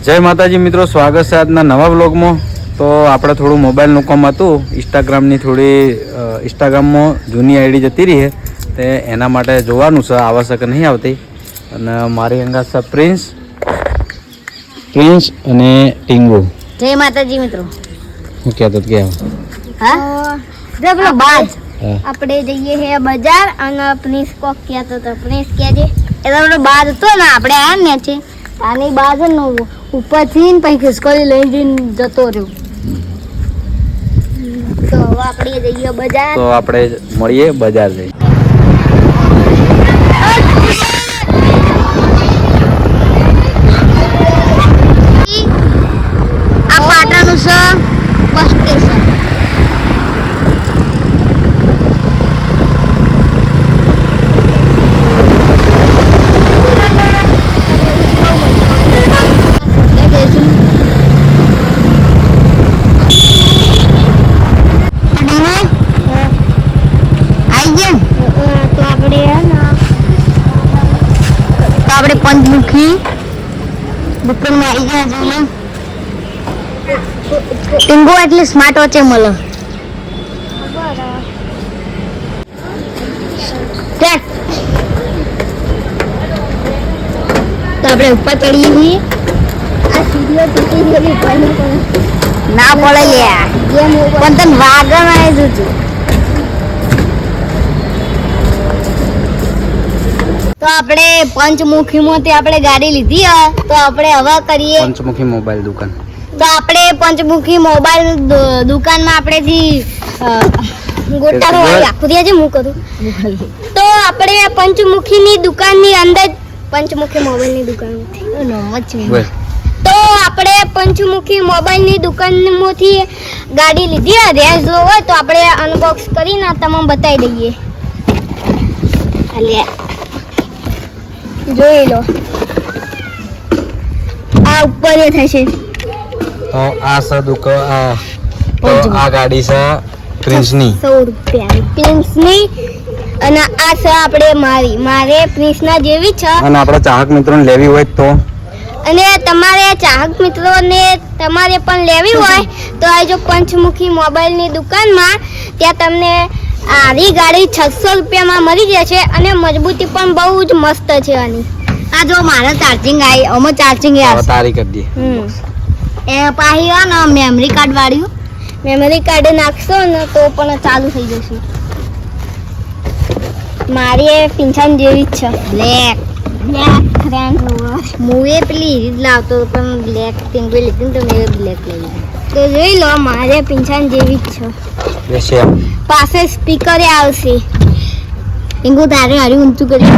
જય માતાજી મિત્રો, સ્વાગત છે આજના નવા વ્લોગમાં. તો આપણે થોડું મોબાઈલનું કામ હતું, ઇન્સ્ટાગ્રામમાં જૂની આઈડી જતી રહી તે એના માટે જોવાનું છે આવશે કે નહીં આવતી. અને મારી અંગત છે પ્રિન્સ અને ટીંગુ. જય માતાજી મિત્રો. હું કહેતો કે આપણે જઈએ હે બજાર અને પ્રિન્સ કોક કહેતો તો પ્રિન્સ કહેજે એટલે બાદ હતો ને આપણે આ ને છે આની બાદ ને ઉપરથી ને પછી ખિસકોલી લઈ જઈને જતો રહ્યો. તો હવે આપણે જઈએ બજાર. તો આપણે મળીએ બજાર જઈ. આ પાટાનું છે બસ સ્ટેશન. પંચમુખી દુકાનમાં આવી ગયા છે. ટીંગો એટલે સ્માર્ટ વોચ મળે. તો આપણે ઉપર ચડીએ છીએ. આ સીડીઓ તૂટી ગયેલી ના પડે લ્યા પણ તને વાગણ આવી જતું. તો આપણે પંચમુખીમાંથી આપણે ગાડી લીધી તો આપણે હવે કરીએ પંચમુખી મોબાઈલ દુકાન. તો આપણે પંચમુખી મોબાઈલ દુકાનમાં આપણેથી ગોટાનો આખું દે છે હું કરું. તો આપણે પંચમુખીની દુકાનની અંદર પંચમુખી મોબાઈલની દુકાન તો આપણે પંચમુખી મોબાઈલની દુકાનમાંથી ગાડી લીધી રેન્જ હોય તો આપણે અનબોક્સ કરીને તમામ બતાવી દઈએ. જોઈ લો આ ઉપર એ થશે. તો આ છે દુકાન. તો આ ગાડી છે પ્રિન્સની 100 રૂપિયા પ્રિન્સની અને આ છે આપણે મારે પ્રિન્સના જેવી છે. અને આપણા ચાહક મિત્રોને લેવી હોય તો અને તમારે ચાહક મિત્રોને તમારે પણ લેવી હોય તો આ જો પંચમુખી મોબાઈલની દુકાનમાં ત્યાં તમને આરી ગાડી 600 રૂપિયામાં મળી જશે અને મજબૂતી પણ બહુ જ મસ્ત છે આની. આ જો મારે ચાર્જિંગ આવી અમે ચાર્જિંગ તારી કરી દે. એ પાહી આ ને મેમરી કાર્ડ વાળ્યું મેમરી કાર્ડ નાખશો ને તો પણ ચાલુ થઈ જશે. મારી એ પિંછાન જેવી જ છે બ્લેક ફ્રેન્ડ હું એ પેલી રીત લાવતો પણ બ્લેક પિંક લીધી તો મેં બ્લેક લઈ લીધી. તો જોઈ લો મારે પિંછાન જેવી જ છે. પાસે સ્પીકર આવશે. પિંગુ તારે હારી ઊંચું કરી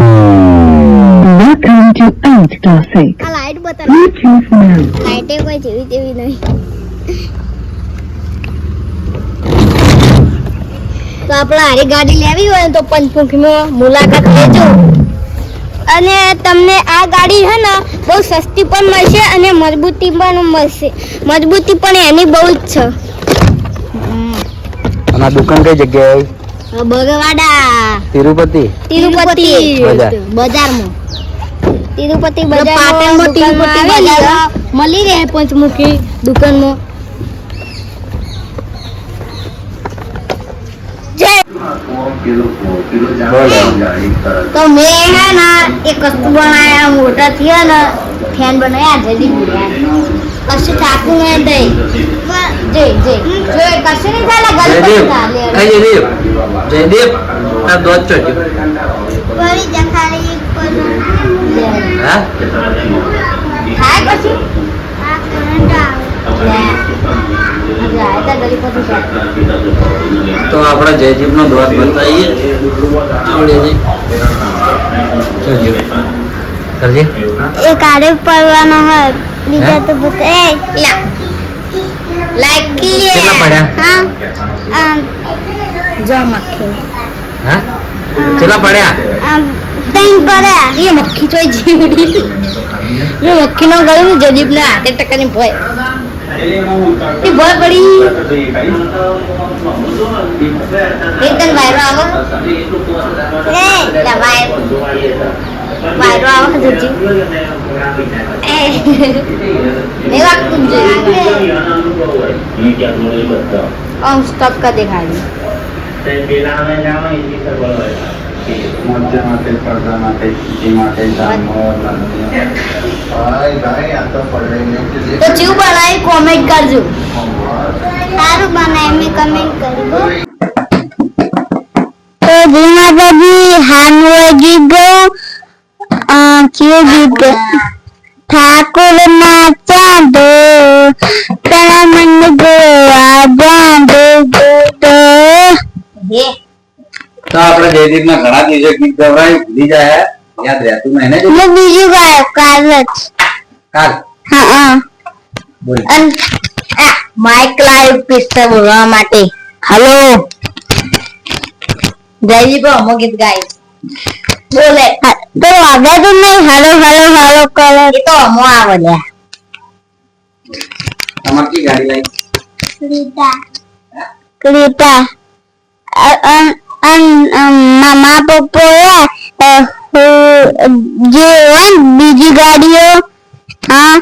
આ લાઈટ બતાવ. લાઈટે કોઈ જેવી તેવી નહીં. તો આપણે હારી ગાડી લેવી હોય તો પંચમુખીમાં મુલાકાત લેજો. અને તમને આ ગાડી છે ને બહુ સસ્તી પણ મળશે અને મજબૂતી પણ મળશે. મજબૂતી પણ એની બહુ જ છે. અને આ દુકાન કઈ જગ્યાએ? બગવાડા તિરુપતિ બજારમાં. તિરુપતિ બજારમાં મળી રહે પંચમુખી દુકાનમાં. તો મેં હે ને એક વસ્તુ બનાયા મોટા થયા ને ફેન બનાયા જલ્દી કશું ચાકુ નહીં દઈ જય કશું નહીં થાય જયદેવ આ દોત ચોટ્યો પડી જખારી હા થાય પછી આ કરંટ આવે તો આપણા જયદીપ નો દોત બતાવીએ. એ કાઢે પડવાનો હોય બીજા તો લાઈક હા જો મક્ખી હા કેટલા પડ્યા? ત્રણ પડ્યા. એ મક્ખી ચોઈ જીવડી એ મક્ખી નો ગળું જયદીપ ને હાથે ટકાની ભય એ ભય પડી એકદમ વાયરો આવો એ લા વાયર વાયરો આવે જજી એ વાગતું જ જોઈએ સ્ટોપ કર દેખાડી મધ્ય માટે પડદા માટે જી માટે તો ચેવું બનાવી કોમેન્ટ કરજો સારું બનાવી મેં કમેન્ટ કરી તો જી માતાજી હાનું ગીત ગયું કેવું ગીત ઠાકોર ના ચાંદો તારા મન ગોવા જાંદો તો તો આપણે જયદીપના ઘણા દિવસે ગીત ગવરાયું ભૂલી જાય યાદ રહેતું નહીં ને મેં બીજું ગાયો કાલ જ કાલ હા બોલ માઇક લાઈવ પિસ્તા બોલવા માટે હેલો જયદીપ અમો ગીત ગાય બોલે તો આગળ તો નહીં હેલો હેલો હેલો કરે એ તો અમો આવે લ્યા તમારે કી ગાડી લાવી ક્રીતા મામા પપ્પા જે હોય બીજી ગાડીઓ હા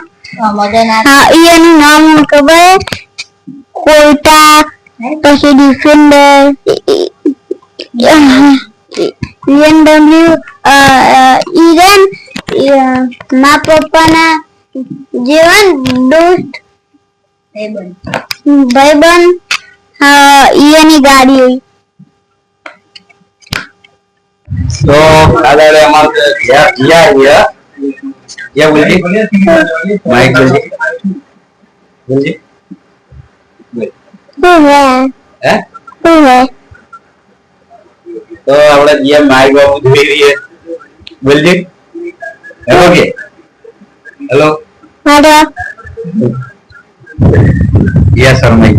એનું નામ ખબર કોયટા પછી ડિફેન્ડર BMW ઈરન મા પપ્પાના જીવન દોસ્ત ભાઈબંધ એની ગાડી હોય તો દાદા અમારે ગયા બોલજી માઇક બોલજી બોલજી હે તો આપણે જે માઇક બાબુ જોઈ રહીએ બોલજી હેલો કે hello hello yes sir Mike